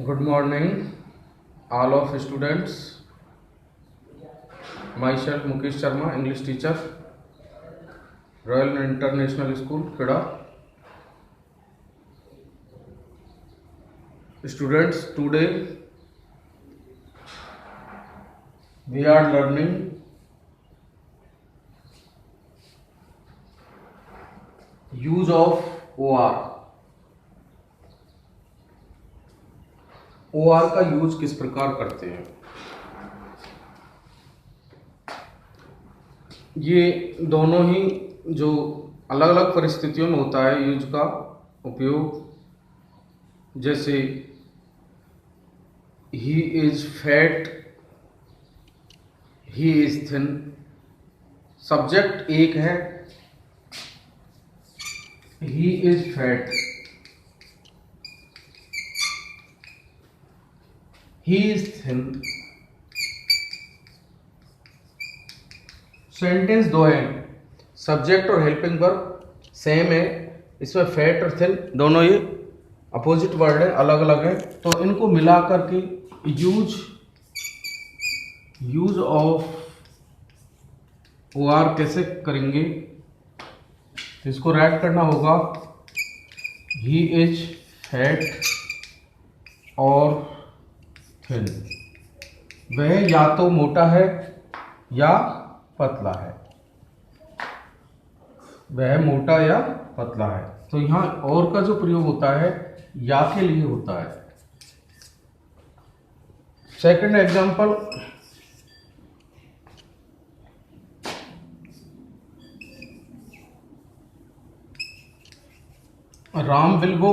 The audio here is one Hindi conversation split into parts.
Good morning, all of students. Myself Mukesh Sharma, English teacher, Royal International School, Kheda. Students, today we are learning use of OR. OR का यूज किस प्रकार करते हैं, ये दोनों ही जो अलग अलग परिस्थितियों में होता है यूज का उपयोग। जैसे he is fat, he is thin, subject एक है, he is fat, he is thin. Sentence दो हैं, सब्जेक्ट और हेल्पिंग वर्ब सेम है, इसमें फैट और थिन दोनों ही अपोजिट वर्ड है, अलग अलग है। तो इनको मिला करके यूज ऑफ OR कैसे करेंगे, तो इसको राइट करना होगा, ही इज फैट और थिन। वह या तो मोटा है या पतला है, वह मोटा या पतला है। तो यहाँ और का जो प्रयोग होता है या के लिए होता है। Second example, Ram will go,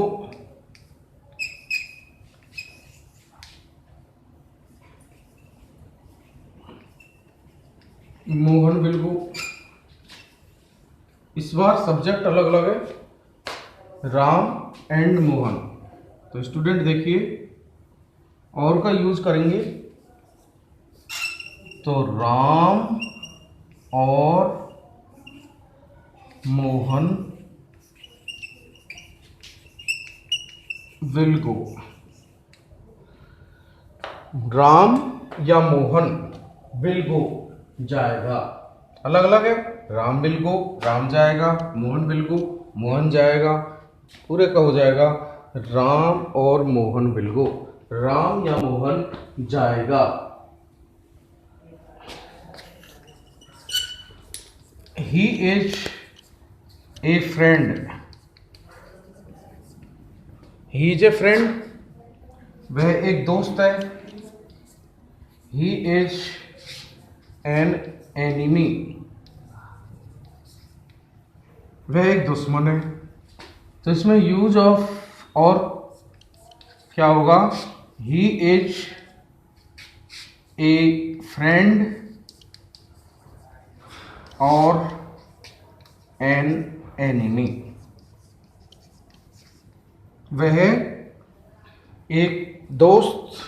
Mohan will go. इस बार सब्जेक्ट अलग अलग है, राम एंड मोहन। तो स्टूडेंट देखिए, और का यूज करेंगे तो राम और मोहन विल गो। राम या मोहन विल गो जाएगा, अलग अलग है। राम विल गो, राम जाएगा, मोहन विल गो, मोहन जाएगा। पूरे का हो जाएगा राम और मोहन विल गो, राम या मोहन जाएगा। He is a friend, he is a friend, वह एक दोस्त है। ही इज एन एनिमी, वह एक दुश्मन है। तो इसमें यूज ऑफ और क्या होगा, ही इज ए फ्रेंड और एन एनिमी, वह एक दोस्त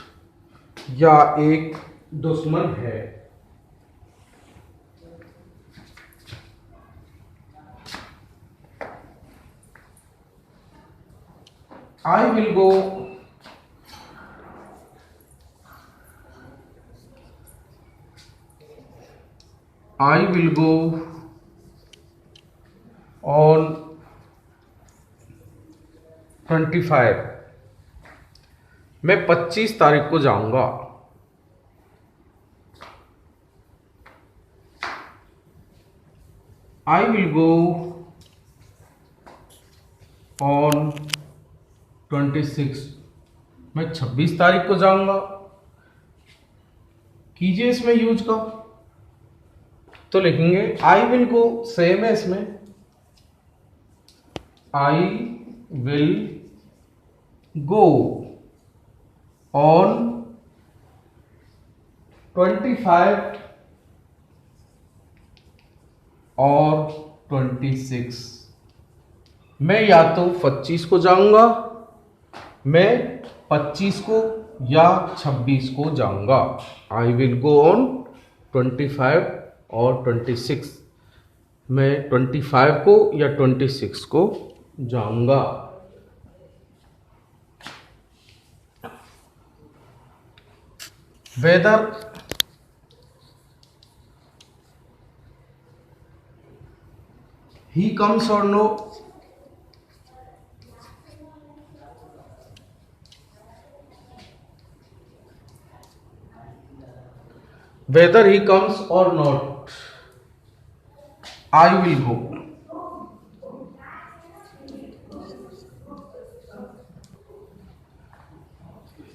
या एक दुश्मन है। I will go, I will go on 25, मैं 25 तारीख को जाऊंगा। I will go on 26, मैं 26 तारीख को जाऊंगा। कीजिए इसमें यूज का, तो लिखेंगे आई विल गो, सेम है इसमें, आई विल गो ऑन 25 और 26। मैं या तो 25 को जाऊंगा, मैं 25 को या 26 को जाऊंगा। आई विल गो ऑन 25 और 26, मैं 25 को या 26 को जाऊंगा। वेदर ही कम्स और नो, वेदर ही कम्स और नॉट, आई विल गो।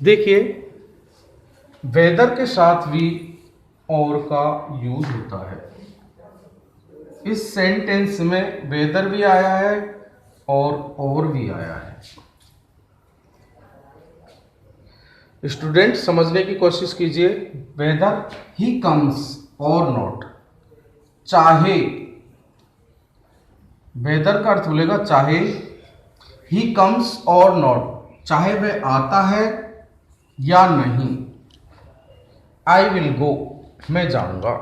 देखिए वेदर के साथ भी और का यूज होता है। इस सेंटेंस में वेदर भी आया है और भी आया है। स्टूडेंट समझने की कोशिश कीजिए। वेदर ही कम्स और नॉट, चाहे, वेदर का अर्थ बोलेगा चाहे, ही कम्स और नॉट, चाहे वह आता है या नहीं, आई विल गो, मैं जाऊंगा।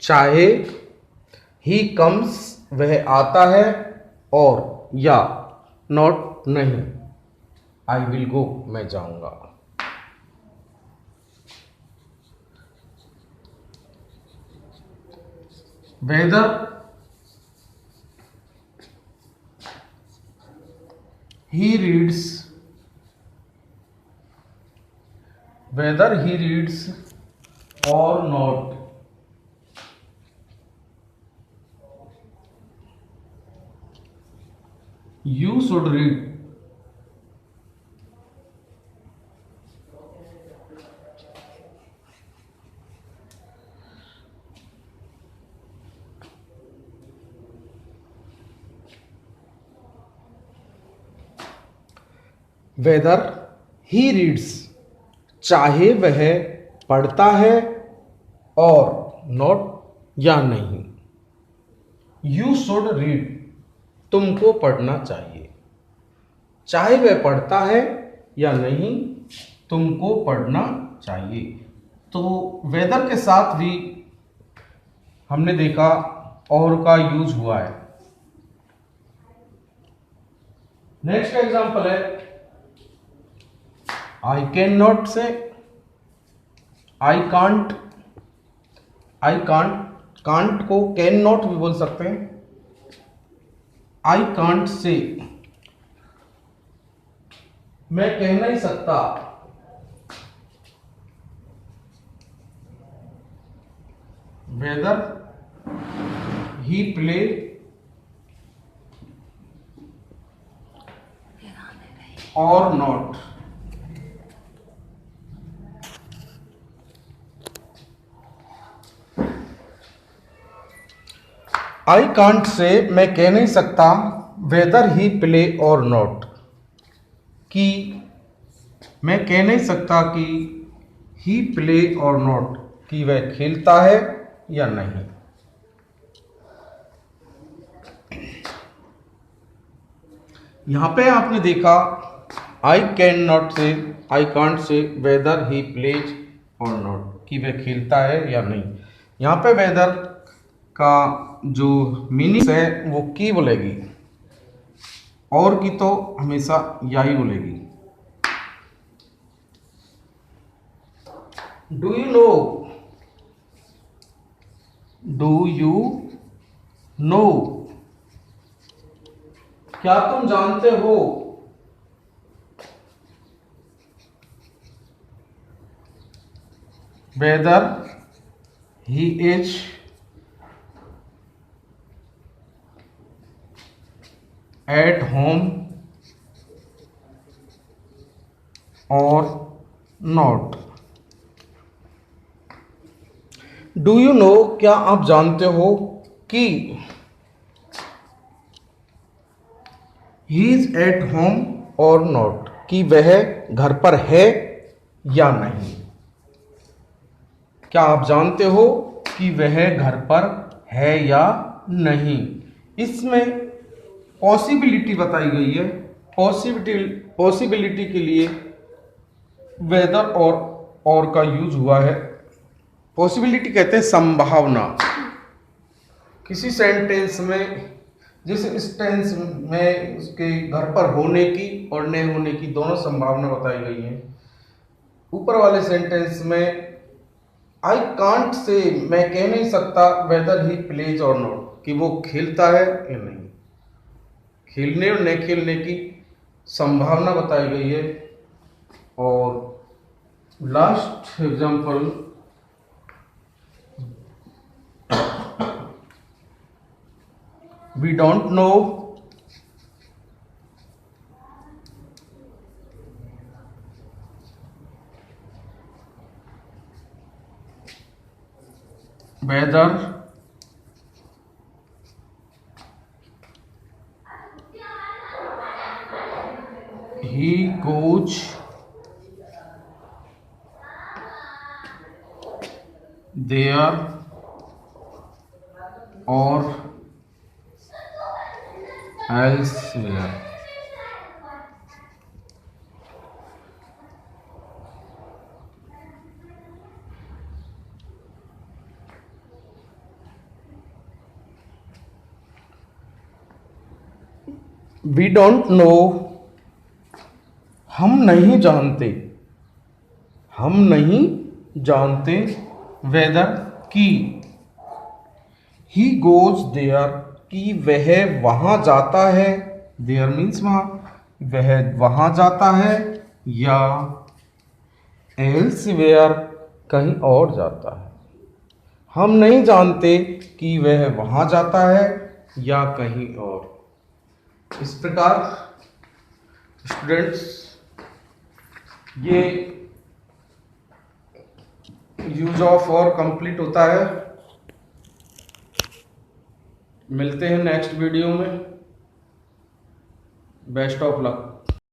चाहे ही कम्स, वह आता है, और या नॉट, नहीं, आई विल गो, मैं जाऊंगा। Whether he reads, whether he reads or not, you should read। Whether he reads, चाहे वह पढ़ता है और नॉट, या नहीं, यू शुड रीड, तुमको पढ़ना चाहिए। चाहे वह पढ़ता है या नहीं, तुमको पढ़ना चाहिए। तो वेदर के साथ भी हमने देखा और का यूज हुआ है। नेक्स्ट एग्जांपल है आई कैन नॉट से, I can't, I can't, can't को कैन नॉट भी बोल सकते हैं। आई कांट से, मैं कह नहीं सकता। वेदर ही प्ले और नॉट, आई कांट से, मैं कह नहीं सकता, वेदर ही प्ले और नॉट, कि मैं कह नहीं सकता कि ही प्ले और नॉट, कि वह खेलता है या नहीं। यहां पे आपने देखा आई कैन नॉट से, I can't say weather he plays और नॉट, कि वह खेलता है या नहीं। यहां पे वेदर का जो मीनिंग है वो की बोलेगी, और की तो हमेशा या ही बोलेगी। Do you know, do you know, क्या तुम जानते हो। Weather he is at home और नॉट। डू यू नो, क्या आप जानते हो कि ही इज एट होम और नॉट, कि वह घर पर है या नहीं। क्या आप जानते हो कि वह घर पर है या नहीं। इसमें पॉसिबिलिटी बताई गई है। पॉसिबिलिटी के लिए वेदर और का यूज हुआ है। पॉसिबिलिटी कहते हैं संभावना। किसी सेंटेंस में, जिस टेंस में उसके घर पर होने की और नहीं होने की दोनों संभावना बताई गई है, ऊपर वाले सेंटेंस में आई कांट से, मैं कह नहीं सकता वेदर ही प्लेज और नॉट, कि वो खेलता है या नहीं। खेलने और नहीं खेलने की संभावना बताई गई है। और last example, we don't know whether he goes there or elsewhere। We don't know, हम नहीं जानते, हम नहीं जानते, वेदर की, ही गोज देयर कि वह वहाँ जाता है, देयर मीन्स वहाँ, वह वहाँ जाता है, या एल्सवेयर कहीं और जाता है। हम नहीं जानते कि वह वहाँ जाता है या कहीं और। इस प्रकार स्टूडेंट्स ये यूज ऑफ और कंप्लीट होता है। मिलते हैं नेक्स्ट वीडियो में। Best of luck.